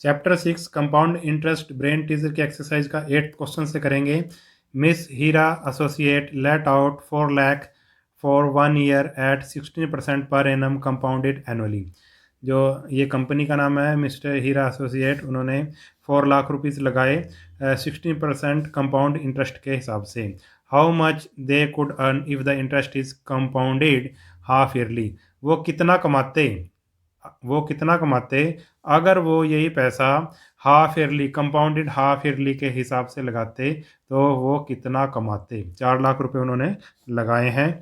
Chapter 6 compound interest brain teaser की exercise का 8th question से करेंगे। Miss Heera associate let out 4 lakh for 1 year at 16% पर एनम कंपाउंडेड एनुअली। जो ये कंपनी का नाम है मिस्टर हीरा एसोसिएट, उन्होंने 4 लाख रुपीज़ लगाए 16% कंपाउंड इंटरेस्ट के हिसाब से। How much they could earn if the interest is compounded half yearly. वो कितना कमाते अगर वो यही पैसा half yearly compounded half yearly के हिसाब से लगाते, तो वो कितना कमाते। 4 लाख रुपए उन्होंने लगाए हैं।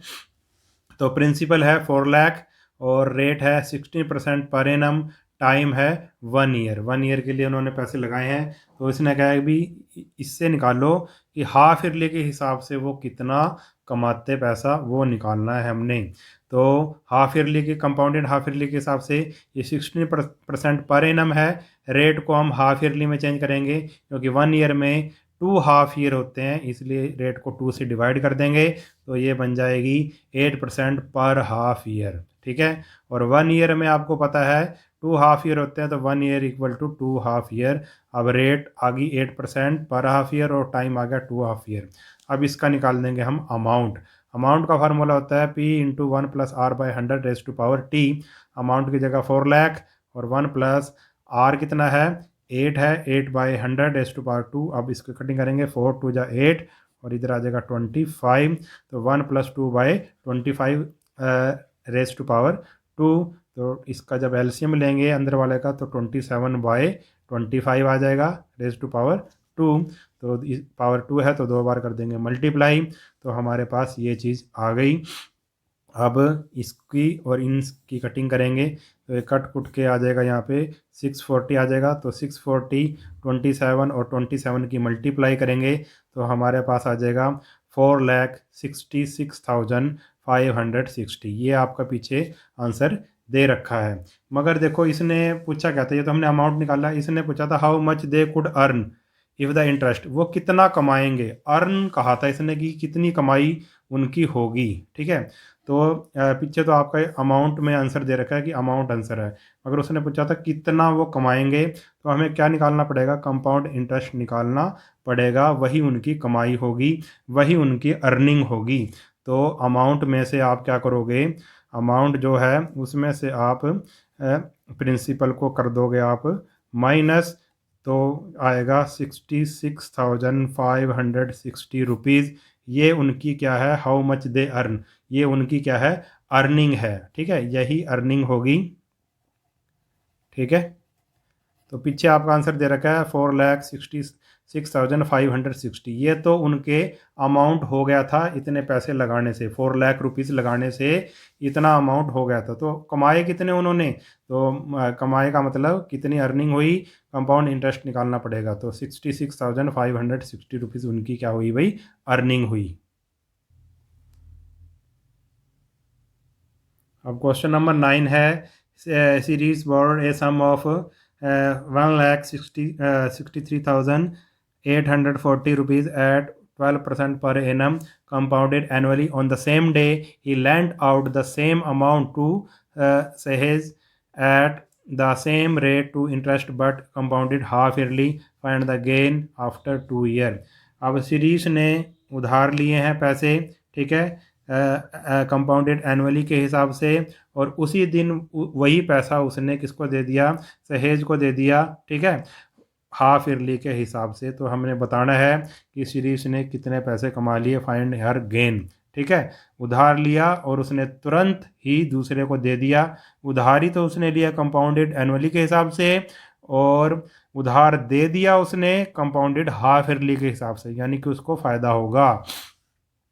तो प्रिंसिपल है 4 लाख और रेट है 16% पर एनम, टाइम है 1 ईयर। 1 ईयर के लिए उन्होंने पैसे लगाए हैं। तो इसने कहा है भी इससे निकालो कि हाफ ईयरली के हिसाब से वो कितना कमाते पैसा, वो निकालना है हमने। तो हाफ ईयरली के कंपाउंडेड हाफ ईयरली के हिसाब से ये 16% पर एनम है। रेट को हम हाफ ईयरली में चेंज करेंगे क्योंकि 1 ईयर में 2 हाफ ईयर होते हैं, इसलिए रेट को 2 से डिवाइड कर देंगे। तो ये बन जाएगी 8% पर हाफ ईयर। ठीक है। और 1 ईयर में आपको पता है 2 हाफ ईयर होते हैं, तो 1 year equal to 2 half year. अब रेट आ गई 8% पर हाफ ईयर और टाइम आ गया 2 हाफ ईयर। अब इसका निकाल देंगे हम अमाउंट। अमाउंट का फार्मूला होता है P into 1+R/100 T. Amount की जगह 4 लाख और 1+R कितना है 8 है, 8/100 अब इसकी कटिंग करेंगे 4 2 जा 8 और इधर आ जाएगा 25। तो 1+2/25 रेज़ टू पावर 2। तो इसका जब एलसीएम लेंगे अंदर वाले का तो 27/25 आ जाएगा रेज़ टू पावर 2। तो पावर 2 है तो 2 बार कर देंगे मल्टीप्लाई, तो हमारे पास ये चीज़ आ गई। अब इसकी और इनकी कटिंग करेंगे तो ये कट कुट के आ जाएगा यहाँ पे 640 आ जाएगा। तो 640 27 और 27 की मल्टीप्लाई करेंगे तो हमारे पास आ जाएगा 4,66,560। ये आपका पीछे आंसर दे रखा है। मगर देखो इसने पूछा क्या था, ये तो हमने अमाउंट निकाला, इसने पूछा था how much they could earn if the interest. वो कितना कमाएंगे, अर्न कहा था इसने कि कितनी कमाई उनकी होगी। ठीक है। तो पीछे तो आपका अमाउंट में आंसर दे रखा है कि अमाउंट आंसर है, मगर उसने पूछा था कितना वो कमाएंगे। तो हमें क्या निकालना पड़ेगा, कंपाउंड इंटरेस्ट निकालना पड़ेगा, वही उनकी कमाई होगी, वही उनकी अर्निंग होगी। तो अमाउंट में से आप क्या करोगे, अमाउंट जो है उसमें से आप प्रिंसिपल को कर दोगे आप माइनस, तो आएगा 66,560 रुपीज़। ये उनकी क्या है, हाउ मच दे अर्न, ये उनकी क्या है, अर्निंग है। ठीक है, यही अर्निंग होगी। ठीक है। तो पीछे आपका आंसर दे रखा है 4,66,560। ये तो उनके अमाउंट हो गया था इतने पैसे लगाने से, 4 लाख रुपीज़ लगाने से इतना अमाउंट हो गया था। तो कमाए कितने उन्होंने, तो कमाए का मतलब कितनी अर्निंग हुई, कंपाउंड इंटरेस्ट निकालना पड़ेगा। तो 66,560 रुपीज़ उनकी क्या हुई भाई, अर्निंग हुई। अब क्वेश्चन नंबर 9 है, series board a sum of 1,63,840 at 12% per annum compounded annually. On the same day he lent out the same amount to Sehez at the same rate to interest but compounded half yearly. Find the gain after 2 year. अब series ने उधार लिए हैं पैसे, ठीक है, compounded annually के हिसाब से, और उसी दिन वही पैसा उसने किसको दे दिया, सहेज को दे दिया। ठीक है, हाफ ईयरली के हिसाब से। तो हमने बताना है कि सीरीज ने कितने पैसे कमा लिए, फाइंड हर गेन। ठीक है, उधार लिया और उसने तुरंत ही दूसरे को दे दिया। उधारी तो उसने लिया कंपाउंडेड एनुअली के हिसाब से, और उधार दे दिया उसने कंपाउंडेड हाफ ईयरली के हिसाब से, यानी कि उसको फ़ायदा होगा।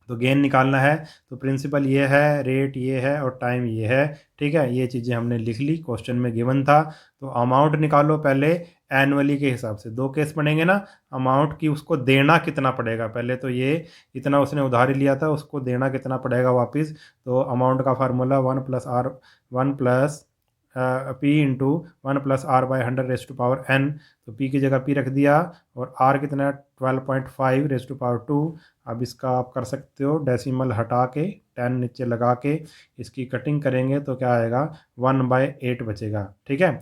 तो गेन निकालना है। तो प्रिंसिपल ये है, रेट ये है और टाइम ये है। ठीक है, ये चीज़ें हमने लिख ली, क्वेश्चन में गिवन था। तो अमाउंट निकालो पहले एनुअली के हिसाब से। दो केस बनेंगे ना, अमाउंट की उसको देना कितना पड़ेगा, पहले तो ये इतना उसने उधारी लिया था, उसको देना कितना पड़ेगा वापस। तो अमाउंट का फार्मूला 1+R1+P×1+R/100 तो P की जगह P रख दिया, और R कितना है 12.5 रेज़ टू पावर 2। अब इसका आप कर सकते हो डेसिमल हटा के 10 नीचे लगा के इसकी कटिंग करेंगे तो क्या आएगा 1/8 बचेगा। ठीक है,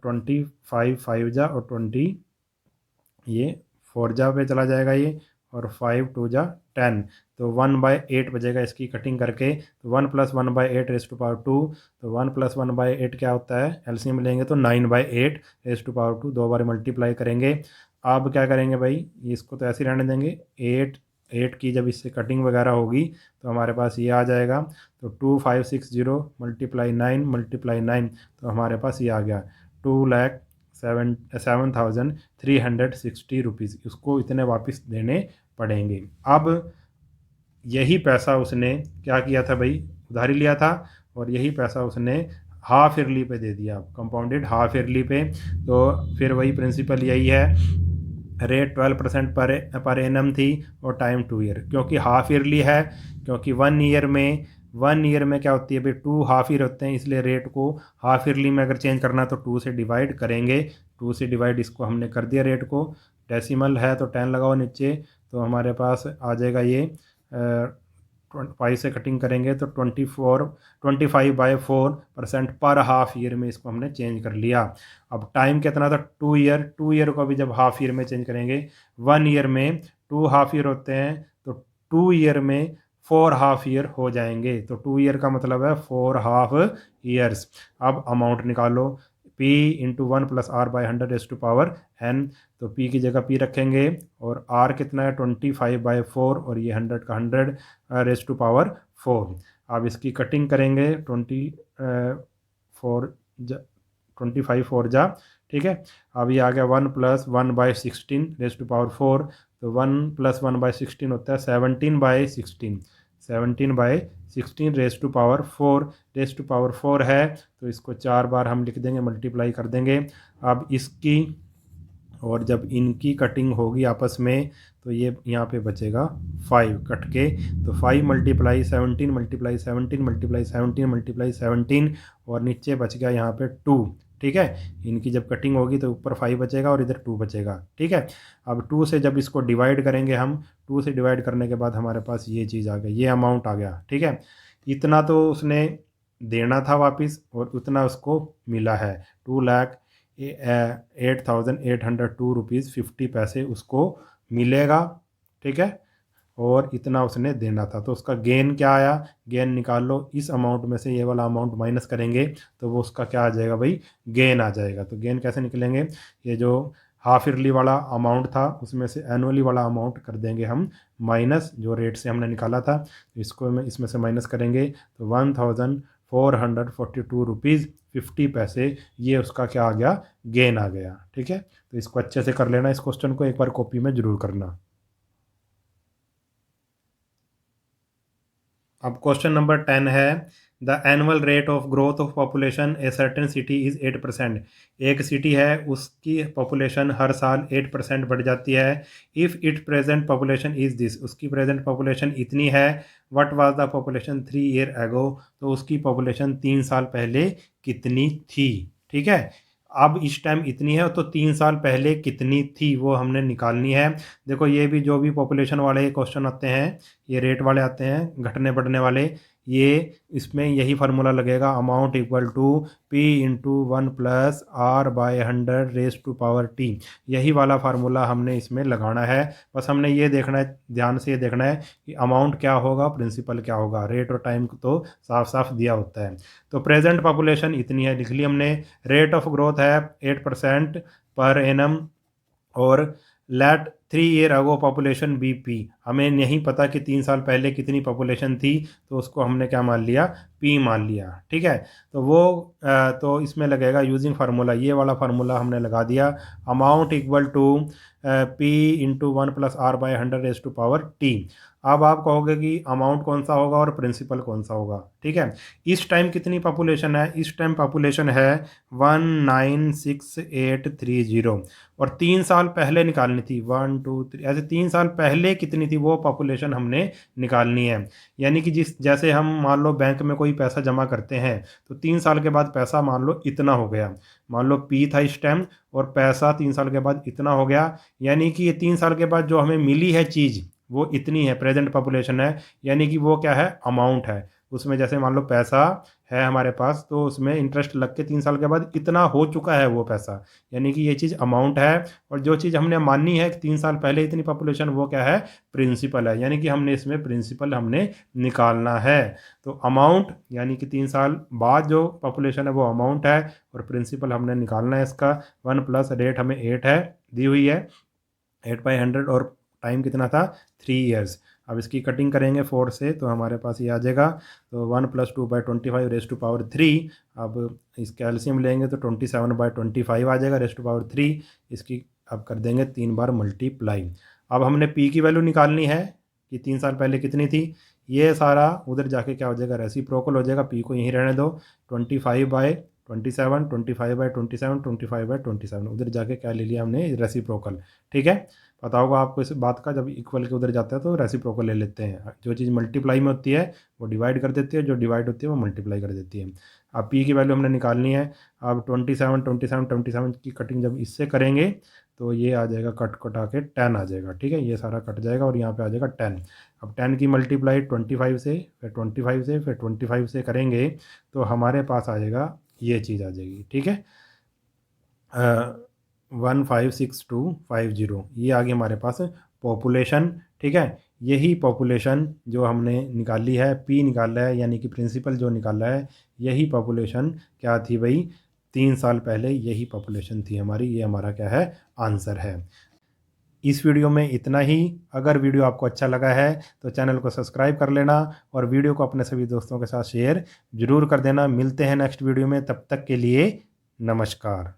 25 5 जा और 20 ये 4 जा पे चला जाएगा ये, और 5 2 जा 10, तो 1/8 बचेगा इसकी कटिंग करके। तो 1 + 1/8 तो 1 + 1/8 क्या होता है, एलसीएम लेंगे तो 9/8 दो बार मल्टीप्लाई करेंगे। अब क्या करेंगे भाई, इसको तो ऐसे ही रहने देंगे। 8 की जब इससे कटिंग वगैरह होगी तो हमारे पास ये आ जाएगा। तो 2560 × 9 तो हमारे पास ये आ गया 2,07,360 रुपीज़। उसको इतने वापस देने पड़ेंगे। अब यही पैसा उसने क्या किया था भाई, उधारी लिया था, और यही पैसा उसने हाफ ईयरली पे दे दिया, कंपाउंडेड हाफ ईयरली पे। तो फिर वही प्रिंसिपल यही है, रेट 12% पर एनम थी और टाइम 2 ईयर, क्योंकि हाफ ईयरली है, क्योंकि 1 ईयर में क्या होती है भाई, 2 हाफ ईयर होते हैं, इसलिए रेट को हाफ ईयरली में अगर चेंज करना तो 2 से डिवाइड करेंगे। 2 से डिवाइड इसको हमने कर दिया रेट को, डेसिमल है तो 10 लगाओ नीचे, तो हमारे पास आ जाएगा ये 5 से कटिंग करेंगे तो 25/4% पर हाफ ईयर में इसको हमने चेंज कर लिया। अब टाइम कितना था, 2 ईयर को भी जब हाफ ईयर में चेंज करेंगे, 1 ईयर में 2 हाफ ईयर होते हैं, तो 2 ईयर में 4 हाफ ईयर हो जाएंगे। तो 2 ईयर का मतलब है 4 हाफ ईयर्स। अब अमाउंट निकालो, P × 1 + R/100 तो P की जगह P रखेंगे, और R कितना है 25/4, और ये 100 का 100 अब इसकी कटिंग करेंगे 25 4 जा। ठीक है, अब ये आ गया 1 + 1/16 तो 1 + 1/16 होता है 17/16, 17/16 है, तो इसको 4 बार हम लिख देंगे, मल्टीप्लाई कर देंगे। अब इसकी और जब इनकी कटिंग होगी आपस में तो ये यहाँ पे बचेगा 5 कट के, तो 5 × 17 और नीचे बच गया यहाँ पे 2। ठीक है, इनकी जब कटिंग होगी तो ऊपर 5 बचेगा और इधर 2 बचेगा। ठीक है, अब 2 से जब इसको डिवाइड करेंगे हम, 2 से डिवाइड करने के बाद हमारे पास ये चीज़ आ गई, ये अमाउंट आ गया। ठीक है, इतना तो उसने देना था वापस और उतना उसको मिला है, 2,08,802 रुपीज़ 50 उसको मिलेगा। ठीक है, और इतना उसने देना था, तो उसका गेन क्या आया, गेन निकाल लो, इस अमाउंट में से ये वाला अमाउंट माइनस करेंगे तो वो उसका क्या आ जाएगा भाई, गेन आ जाएगा। तो गेन कैसे निकलेंगे, ये जो हाफ ईयरली वाला अमाउंट था उसमें से एनुअली वाला अमाउंट कर देंगे हम माइनस, जो रेट से हमने निकाला था, इसको इसमें से माइनस करेंगे तो 1,442 रुपीज़ 50 ये उसका क्या आ गया, गेन आ गया। ठीक है, तो इसको अच्छे से कर लेना, इस क्वेश्चन को एक बार कॉपी में जरूर करना। अब क्वेश्चन नंबर 10 है, the annual rate of growth of population a certain city is 8%। एक सिटी है उसकी पॉपुलेशन हर साल 8% बढ़ जाती है। If it present population is this, उसकी प्रेजेंट पॉपुलेशन इतनी है। What was the population 3 year ago, तो उसकी पॉपुलेशन 3 साल पहले कितनी थी। ठीक है, अब इस टाइम इतनी है तो 3 साल पहले कितनी थी वो हमने निकालनी है। देखो ये भी जो भी पॉपुलेशन वाले क्वेश्चन आते हैं, ये रेट वाले आते हैं घटने बढ़ने वाले, ये इसमें यही फार्मूला लगेगा, amount equal to P × 1 + R/100 यही वाला फार्मूला हमने इसमें लगाना है। बस हमने ये देखना है, ध्यान से ये देखना है कि अमाउंट क्या होगा, प्रिंसिपल क्या होगा, रेट और टाइम तो साफ साफ दिया होता है। तो प्रेजेंट पॉपुलेशन इतनी है लिख ली हमने, रेट ऑफ ग्रोथ है 8% पर एनम, और let 3 year ago population BP, हमें नहीं पता कि 3 साल पहले कितनी पॉपुलेशन थी, तो उसको हमने क्या मान लिया, P मान लिया। ठीक है, तो वो तो इसमें लगेगा यूजिंग फार्मूला, ये वाला फार्मूला हमने लगा दिया, amount equal to P × 1 + R/100 अब आप कहोगे कि अमाउंट कौन सा होगा और प्रिंसिपल कौन सा होगा। ठीक है, इस टाइम कितनी पॉपुलेशन है, इस टाइम पॉपुलेशन है 196830, और 3 साल पहले निकालनी थी 1 2 3, ऐसे 3 साल पहले कितनी थी वो पॉपुलेशन हमने निकालनी है। यानी कि जैसे हम मान लो बैंक में कोई पैसा जमा करते हैं तो 3 साल के बाद पैसा मान लो इतना हो गया, मान लो P था इस टाइम और पैसा 3 साल के बाद इतना हो गया, यानी कि ये 3 साल के बाद जो हमें मिली है चीज़ वो इतनी है, प्रेजेंट पॉपुलेशन है, यानी कि वो क्या है, अमाउंट है। उसमें जैसे मान लो पैसा है हमारे पास, तो उसमें इंटरेस्ट लग के 3 साल के बाद इतना हो चुका है वो पैसा, यानी कि ये चीज़ अमाउंट है। और जो चीज़ हमने मानी है कि 3 साल पहले इतनी पॉपुलेशन, वो क्या है, प्रिंसिपल है, यानी कि हमने इसमें प्रिंसिपल हमने निकालना है। तो अमाउंट यानी कि 3 साल बाद जो पॉपुलेशन है वो अमाउंट है, और प्रिंसिपल हमने निकालना है इसका। 1 + रेट हमें 8 है, दी हुई है, 8/100, और टाइम कितना था, 3 ईयर्स। अब इसकी कटिंग करेंगे 4 से, तो हमारे पास ये आ जाएगा। तो 1 + 2/25 रेज़ टू पावर 3। अब इसका एलसीएम लेंगे तो 27/25 आ जाएगा, रेज़ टू पावर 3। इसकी अब कर देंगे 3 बार मल्टीप्लाई। अब हमने पी की वैल्यू निकालनी है कि 3 साल पहले कितनी थी। ये सारा उधर जाके क्या हो जाएगा, रेसिप्रोकल हो जाएगा, पी को यहीं रहने दो। 25/27, 25/27, 25/27, उधर जाके क्या ले लिया हमने, रेसिप्रोकल। ठीक है, पता होगा आपको इस बात का, जब इक्वल के उधर जाता है तो रेसिप्रोकल ले लेते हैं। जो चीज़ मल्टीप्लाई में होती है वो डिवाइड कर देती है, जो डिवाइड होती है वो मल्टीप्लाई कर देती है। अब पी की वैल्यू हमने निकालनी है। अब 27, 27, 27 की कटिंग जब इससे करेंगे तो ये आ जाएगा, कट कटा के 10 आ जाएगा। ठीक है, ये सारा कट जाएगा और यहाँ पे आ जाएगा 10। अब 10 की मल्टीप्लाई 25 से, फिर 25 से, फिर 25 से करेंगे तो हमारे पास आ जाएगा, ये चीज़ आ जाएगी। ठीक है, 156250, ये आ गई हमारे पास पॉपुलेशन। ठीक है, यही पॉपुलेशन जो हमने निकाली है, पी निकाला है, यानी कि प्रिंसिपल जो निकाला है, यही पॉपुलेशन क्या थी भाई, 3 साल पहले यही पॉपुलेशन थी हमारी। ये हमारा क्या है, आंसर है। इस वीडियो में इतना ही। अगर वीडियो आपको अच्छा लगा है तो चैनल को सब्सक्राइब कर लेना, और वीडियो को अपने सभी दोस्तों के साथ शेयर ज़रूर कर देना। मिलते हैं नेक्स्ट वीडियो में, तब तक के लिए नमस्कार।